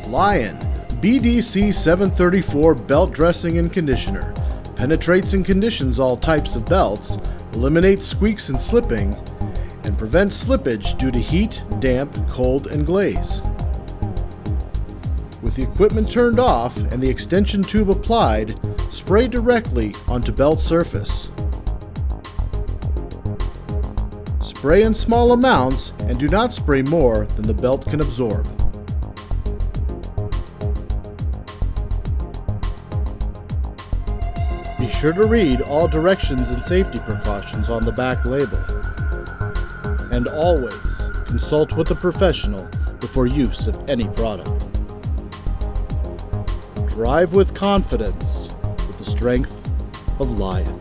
Lion BDC 734 Belt Dressing and Conditioner penetrates and conditions all types of belts, eliminates squeaks and slipping, and prevents slippage due to heat, damp, cold, and glaze. With the equipment turned off and the extension tube applied, spray directly onto belt surface. Spray in small amounts and do not spray more than the belt can absorb. Be sure to read all directions and safety precautions on the back label. And always consult with a professional before use of any product. Drive with confidence with the strength of Lion.